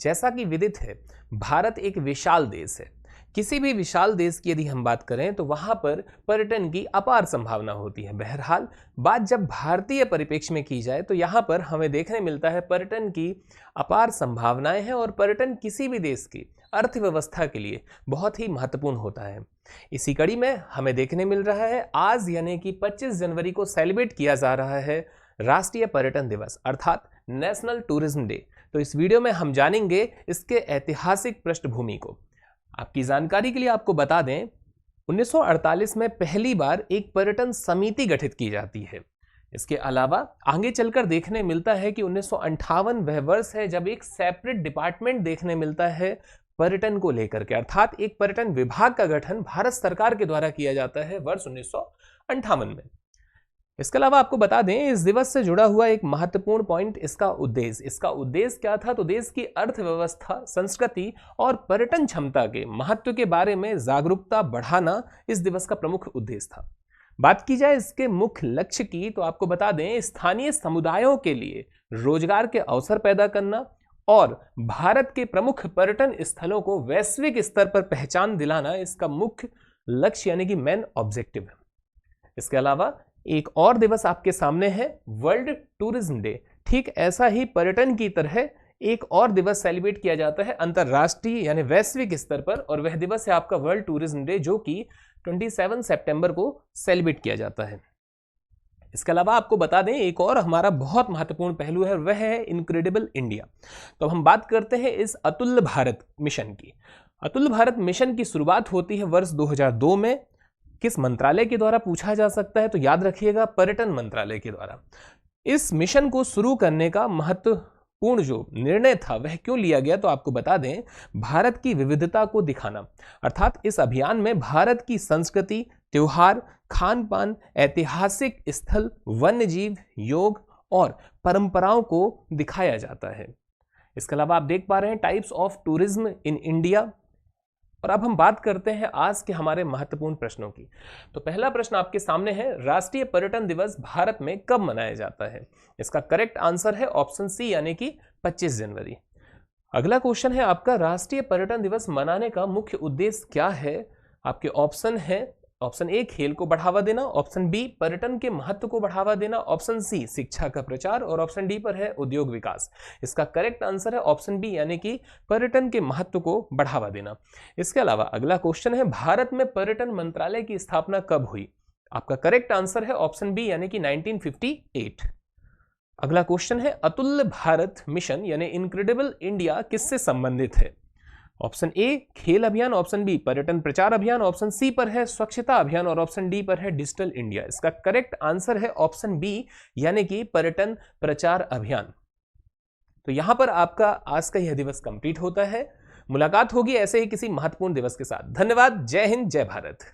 जैसा कि विदित है, भारत एक विशाल देश है। किसी भी विशाल देश की यदि हम बात करें तो वहां पर पर्यटन की अपार संभावना होती है। बहरहाल बात जब भारतीय परिप्रेक्ष्य में की जाए तो यहाँ पर हमें देखने मिलता है पर्यटन की अपार संभावनाएं हैं और पर्यटन किसी भी देश की अर्थव्यवस्था के लिए बहुत ही महत्वपूर्ण होता है। इसी कड़ी में हमें देखने मिल रहा है आज यानी कि 25 जनवरी को सेलिब्रेट किया जा रहा है राष्ट्रीय पर्यटन दिवस अर्थात नेशनल टूरिज्म डे। तो इस वीडियो में हम जानेंगे इसके ऐतिहासिक पृष्ठभूमि को। आपकी जानकारी के लिए आपको बता दें 1948 में पहली बार एक पर्यटन समिति गठित की जाती है। इसके अलावा आगे चलकर देखने मिलता है कि 1958 वह वर्ष है जब एक सेपरेट डिपार्टमेंट देखने मिलता है पर्यटन को लेकर के, अर्थात एक पर्यटन विभाग का गठन भारत सरकार के द्वारा किया जाता है वर्ष 1958 में। इसके अलावा आपको बता दें इस दिवस से जुड़ा हुआ एक महत्वपूर्ण पॉइंट इसका उद्देश्य क्या था, तो देश की अर्थव्यवस्था, संस्कृति और पर्यटन क्षमता के महत्व के बारे में जागरूकता बढ़ाना इस दिवस का प्रमुख उद्देश्य था। बात की जाए इसके मुख्य लक्ष्य की तो आपको बता दें स्थानीय समुदायों के लिए रोजगार के अवसर पैदा करना और भारत के प्रमुख पर्यटन स्थलों को वैश्विक स्तर पर पहचान दिलाना इसका मुख्य लक्ष्य यानी कि मेन ऑब्जेक्टिव है। इसके अलावा एक और दिवस आपके सामने है वर्ल्ड टूरिज्म डे। ठीक ऐसा ही पर्यटन की तरह एक और दिवस सेलिब्रेट किया जाता है अंतरराष्ट्रीय यानी वैश्विक स्तर पर, और वह दिवस है आपका वर्ल्ड टूरिज्म डे जो कि 27 सितंबर को सेलिब्रेट किया जाता है। इसके अलावा आपको बता दें एक और हमारा बहुत महत्वपूर्ण पहलू है, वह है इनक्रेडिबल इंडिया। तो हम बात करते हैं इस अतुल्य भारत मिशन की। अतुल्य भारत मिशन की शुरुआत होती है वर्ष 2002 में। किस मंत्रालय के द्वारा पूछा जा सकता है, तो याद रखिएगा पर्यटन मंत्रालय के द्वारा। इस मिशन को शुरू करने का महत्वपूर्ण जो निर्णय था वह क्यों लिया गया, तो आपको बता दें भारत की विविधता को दिखाना, अर्थात इस अभियान में भारत की संस्कृति, त्योहार, खान पान, ऐतिहासिक स्थल, वन्य जीव, योग और परंपराओं को दिखाया जाता है। इसके अलावा आप देख पा रहे हैं types of tourism in India. और अब हम बात करते हैं आज के हमारे महत्वपूर्ण प्रश्नों की। तो पहला प्रश्न आपके सामने है राष्ट्रीय पर्यटन दिवस भारत में कब मनाया जाता है। इसका करेक्ट आंसर है ऑप्शन सी यानी कि 25 जनवरी। अगला क्वेश्चन है आपका राष्ट्रीय पर्यटन दिवस मनाने का मुख्य उद्देश्य क्या है। आपके ऑप्शन है ऑप्शन ए खेल को बढ़ावा देना, ऑप्शन बी पर्यटन के महत्व को बढ़ावा देना, ऑप्शन सी शिक्षा का प्रचार और ऑप्शन डी पर है उद्योग विकास। इसका करेक्ट आंसर है ऑप्शन बी यानी कि पर्यटन के महत्व को बढ़ावा देना। इसके अलावा अगला क्वेश्चन है भारत में पर्यटन मंत्रालय की स्थापना कब हुई। आपका करेक्ट आंसर है ऑप्शन बी यानी कि 1958। अगला क्वेश्चन है अतुल्य भारत मिशन यानी इनक्रेडिबल इंडिया किससे संबंधित है। ऑप्शन ए खेल अभियान, ऑप्शन बी पर्यटन प्रचार अभियान, ऑप्शन सी पर है स्वच्छता अभियान और ऑप्शन डी पर है डिजिटल इंडिया। इसका करेक्ट आंसर है ऑप्शन बी यानी कि पर्यटन प्रचार अभियान। तो यहां पर आपका आज का यह दिवस कंप्लीट होता है। मुलाकात होगी ऐसे ही किसी महत्वपूर्ण दिवस के साथ। धन्यवाद। जय हिंद, जय भारत।